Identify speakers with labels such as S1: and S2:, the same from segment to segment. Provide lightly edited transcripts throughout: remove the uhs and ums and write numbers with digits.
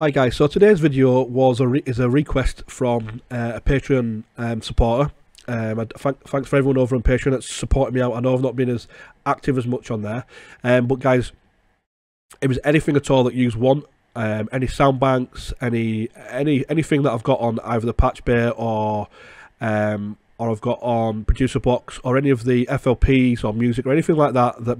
S1: Hi guys, so today's video is a request from a Patreon supporter. Thanks for everyone over on Patreon that's supporting me out. I know I've not been as active as much on there, but guys, it was anything at all that you want, any sound banks, anything that I've got on either the Patch Bay or I've got on Producer Box or any of the FLPs or music or anything like that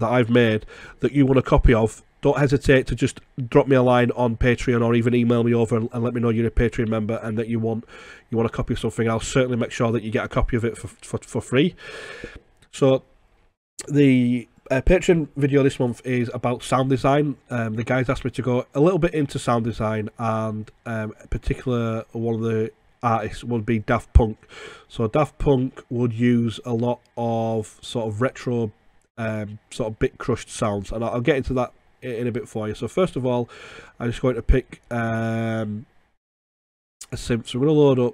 S1: I've made that you want a copy of. Don't hesitate to just drop me a line on Patreon or even email me over and let me know you're a Patreon member and that you want a copy of something. I'll certainly make sure that you get a copy of it for free. So the Patreon video this month is about sound design. The guys asked me to go a little bit into sound design, and in particular one of the artists would be Daft Punk. So Daft Punk would use a lot of sort of retro sort of bit crushed sounds, and I'll get into that in a bit for you. So first of all, I'm just going to pick a synth. So we're going to load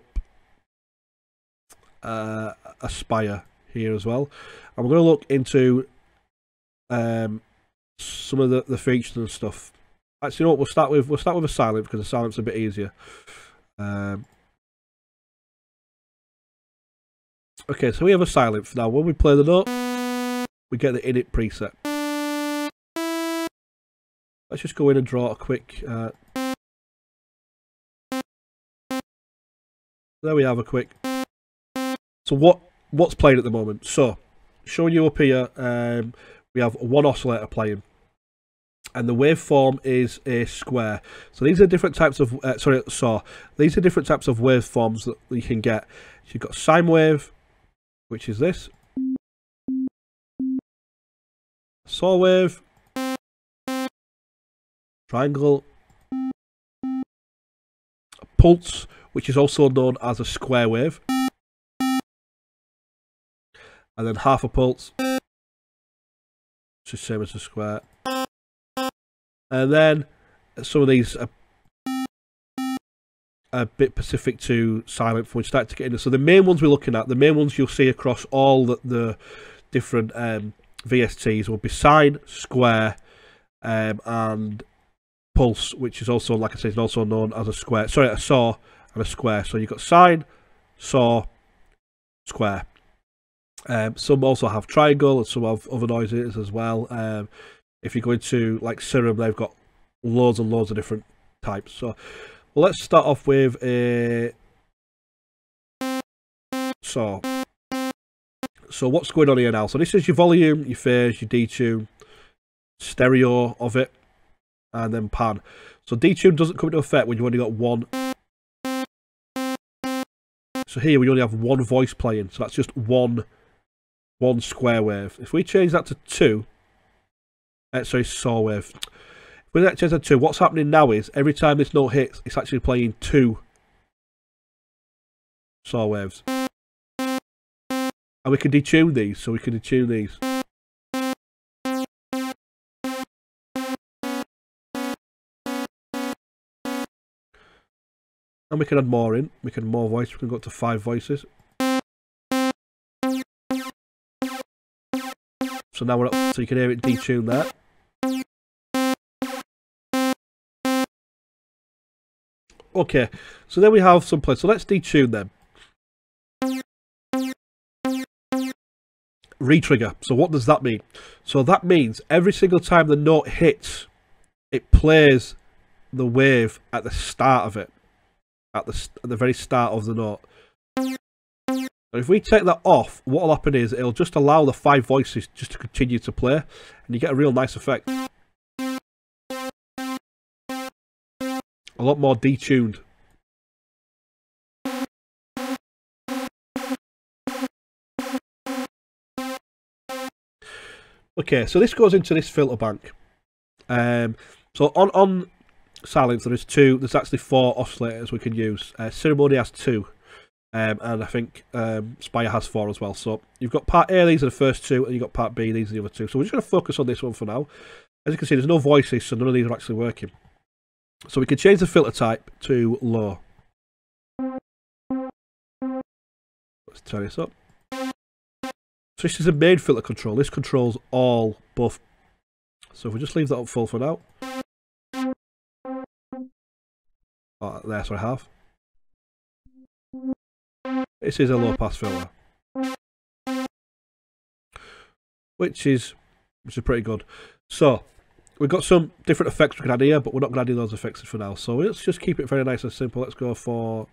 S1: up Aspire here as well, and we're going to look into some of the features and stuff. Actually, you know what? We'll start with a silent, because the silent's a bit easier. Okay, so we have a silent for now. When we play the note, we get the init preset. Let's just go in and draw a quick. There we have a quick. So what's playing at the moment? So showing you up here, we have one oscillator playing, and the waveform is a square. So these are different types of these are different types of waveforms that you can get. So you've got sine wave, which is this, saw wave, triangle, a pulse, which is also known as a square wave, and then half a pulse, which is the same as a square. And then some of these are a bit specific to silent when we start to get into. So the main ones we're looking at, the main ones you'll see across all the different VSTs will be sine, square, and pulse, which is also, like I said, is also known as a square. Sorry, a saw and a square. So you've got sine, saw, square. Some also have triangle, and some have other noises as well. If you go into like Serum, they've got loads and loads of different types. So let's start off with a saw. So what's going on here now? So this is your volume, your phase, your detune, stereo of it, and then pan. So detune doesn't come into effect when you've only got one. So here we only have one voice playing, so that's just one square wave. If we change that to two, sorry, saw wave. If we change that to two, what's happening now is every time this note hits, it's actually playing two saw waves. And we can detune these, so we can detune these. And we can add more in. We can add more voice. We can go up to 5 voices. So now we're up, so you can hear it detune there. Okay, so then we have some play. So let's detune them. Retrigger. So what does that mean? So that means every single time the note hits, it plays the wave at the start of it, at the very start of the note. And if we take that off, what will happen is it'll just allow the 5 voices just to continue to play, and you get a real nice effect. A lot more detuned. Okay, so this goes into this filter bank. So on Silence there's actually 4 oscillators we can use. Ceremony has 2, and I think Spire has 4 as well. So you've got part A, these are the first 2, and you've got part B, these are the other 2. So we're just going to focus on this one for now. As you can see, there's no voices, so none of these are actually working. So we can change the filter type to low. Let's turn this up. So this is a main filter control. This controls all both. So if we just leave that up full for now. Oh, there, so I have. This is a low pass filter, which is pretty good. So we've got some different effects we can add here, but we're not going to add in those effects for now. So let's just keep it very nice and simple. Let's go for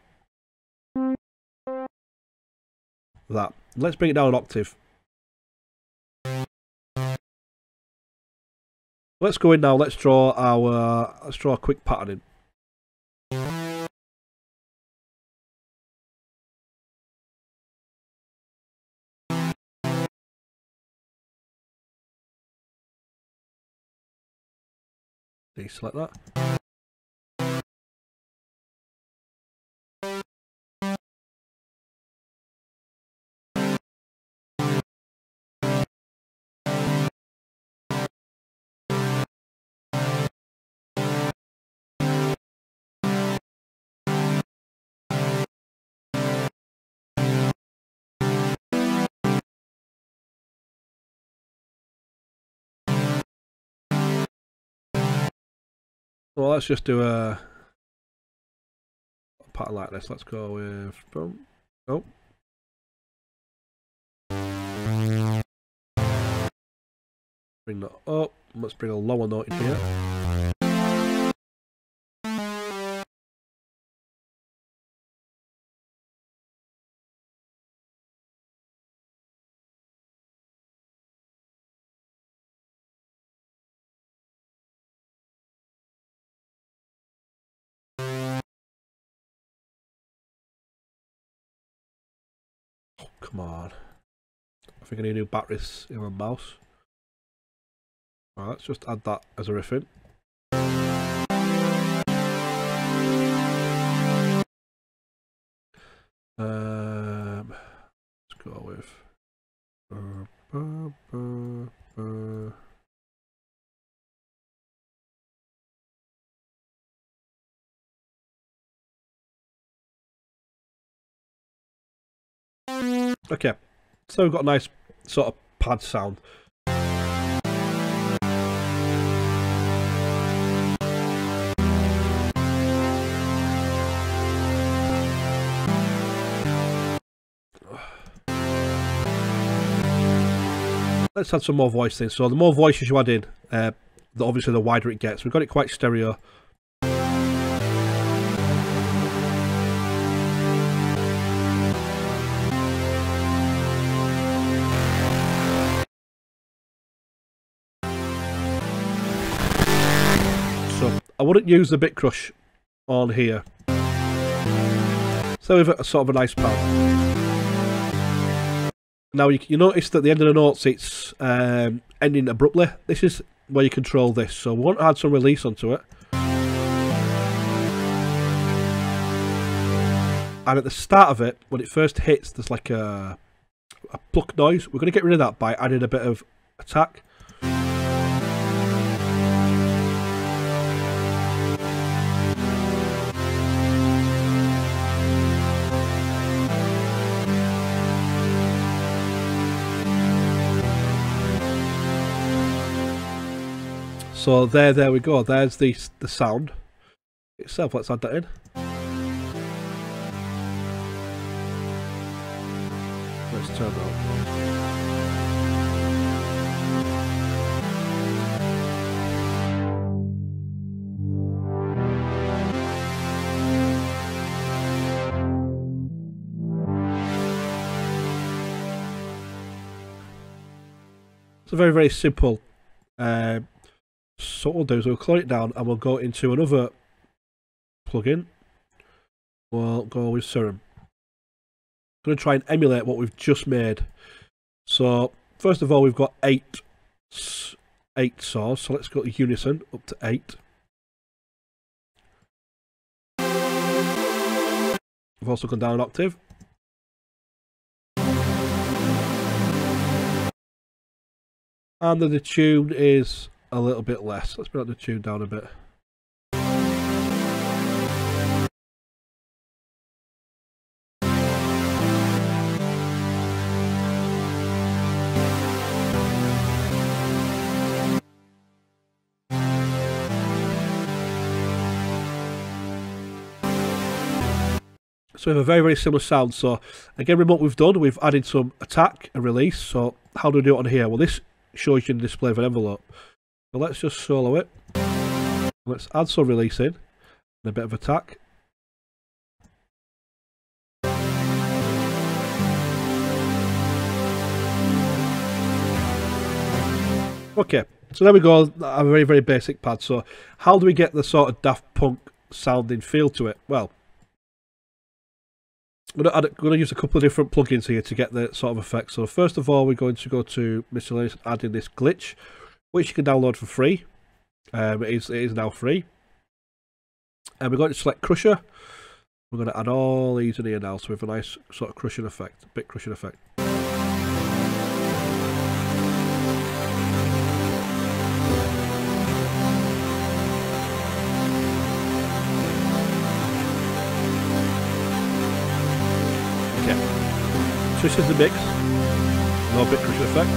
S1: that. Let's bring it down an octave. Let's go in now. Let's draw a quick pattern in. Deselect that. Well, let's just do a pattern like this. Let's go with boom. Oh. Bring that up. Let's bring a lower note in here. Oh, come on. I think I need new batteries in my mouse. Alright, let's just add that as a riff in. Let's go with okay, so we've got a nice sort of pad sound. Let's add some more voice in. So the more voices you add in, obviously the wider it gets. We've got it quite stereo. So I wouldn't use the bit crush on here. So we've got a sort of a nice pad. Now you notice that at the end of the notes it's ending abruptly. This is where you control this. So we want to add some release onto it. And at the start of it, when it first hits, there's like a pluck noise. We're going to get rid of that by adding a bit of attack. So there we go. There's the sound itself. Let's add that in. Let's turn that on. It's a very, very simple. So what we'll do is we'll close it down and we'll go into another plugin. We'll go with Serum. I'm going to try and emulate what we've just made. So first of all, we've got eight saws. So let's go to Unison up to 8. We've also gone down an octave. And then the tune is a little bit less. Let's bring the tune down a bit. So we have a very, very similar sound. So again, remember what we've done, we've added some attack and release. So how do we do it on here? Well, this shows you the display of an envelope. So let's just solo it. Let's add some release in and a bit of attack. Okay, so there we go, a very, very basic pad. So how do we get the sort of Daft Punk sounding feel to it? Well, we're going to use a couple of different plugins here to get the sort of effect. So first of all, we're going to go to miscellaneous and add in this glitch, which you can download for free. It is now free. And we're going to select Crusher. We're going to add all these in here now, so we have a nice sort of crushing effect, bit crushing effect. So this is the mix. No bit crushing effect.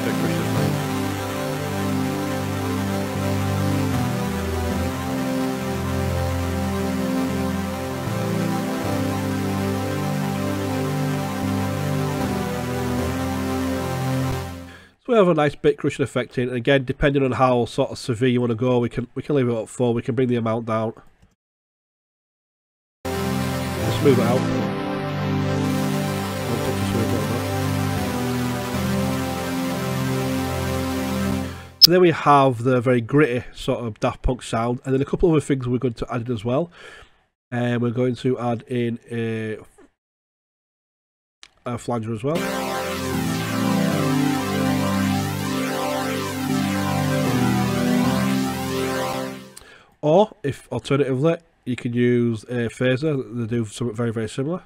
S1: Bit crushing effect. So we have a nice bit crushing effect in, and again, depending on how sort of severe you want to go, we can leave it at 4. We can bring the amount down. Let's move it out. So there we have the very gritty sort of Daft Punk sound, and then a couple of other things we're going to add in as well. And we're going to add in a flanger as well. Or, if alternatively, you can use a phaser. They do something very, very similar.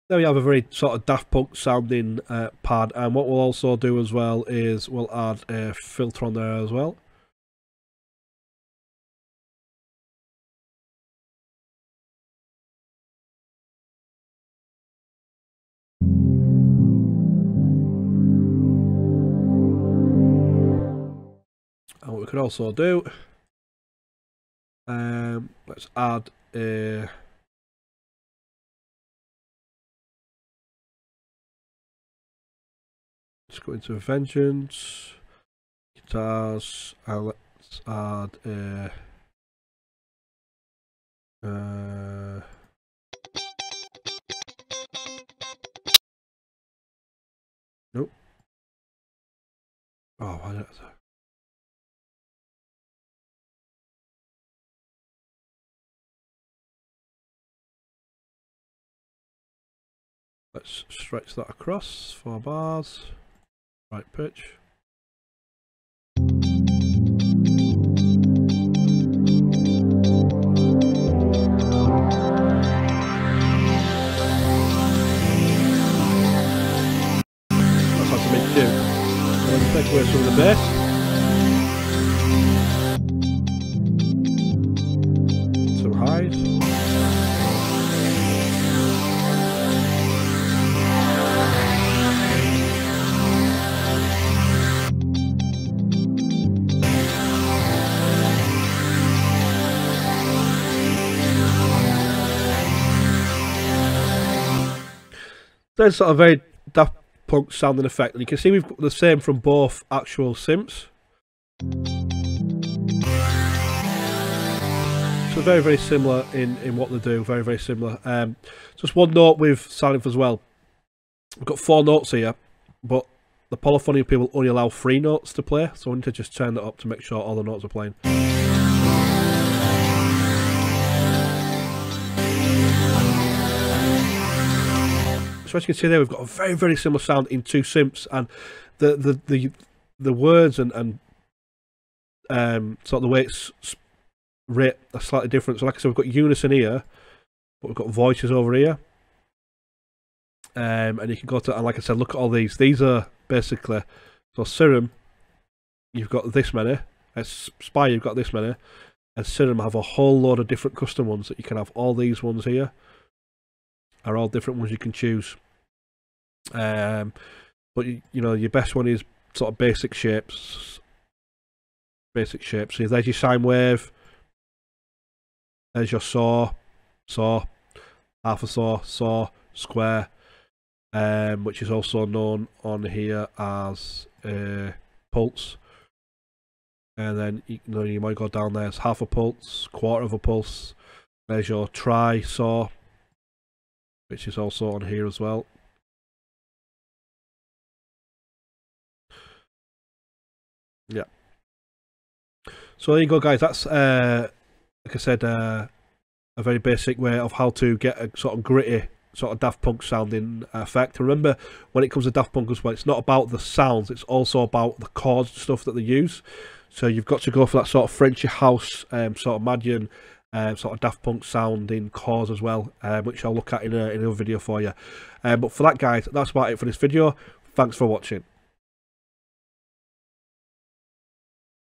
S1: There we have a very sort of Daft Punk sounding pad, and what we'll also do as well is we'll add a filter on there as well. And what we could also do, let's add a let's go into Vengeance, guitars, and let's add a nope. Oh, why did I? Let's stretch that across 4 bars. Right pitch. That's how to make do. Let's take away some of the bass. Some highs. There's sort of very Daft Punk sounding effect, and you can see we've got the same from both actual synths. So very, very similar in what they do, very, very similar. Just one note with Sylinth as well. We've got 4 notes here, but the polyphony people only allow 3 notes to play, so we need to just turn that up to make sure all the notes are playing. So as you can see there, we've got a very, very similar sound in 2 synths, and the words and sort of the way it's rate are slightly different. So like I said, we've got unison here, but we've got voices over here. and you can go to, and like I said, look at all these. These are basically, so Serum, you've got this many. Spy, you've got this many. And Serum have a whole load of different custom ones that you can have. All these ones here are all different ones you can choose. But you know, your best one is sort of basic shapes. Basic shapes. So there's your sine wave. There's your saw, half a saw, square, which is also known on here as pulse. And then you might go down there as half a pulse, quarter of a pulse. There's your tri saw, which is also on here as well. Yeah. So there you go, guys. That's like I said, a very basic way of how to get a sort of gritty, sort of Daft Punk sounding effect. Remember, when it comes to Daft Punk as well, it's not about the sounds, it's also about the chords and stuff that they use. So you've got to go for that sort of Frenchy house, sort of Madian, sort of Daft Punk sounding chords as well, which I'll look at in another video for you. But for that, guys, that's about it for this video. Thanks for watching.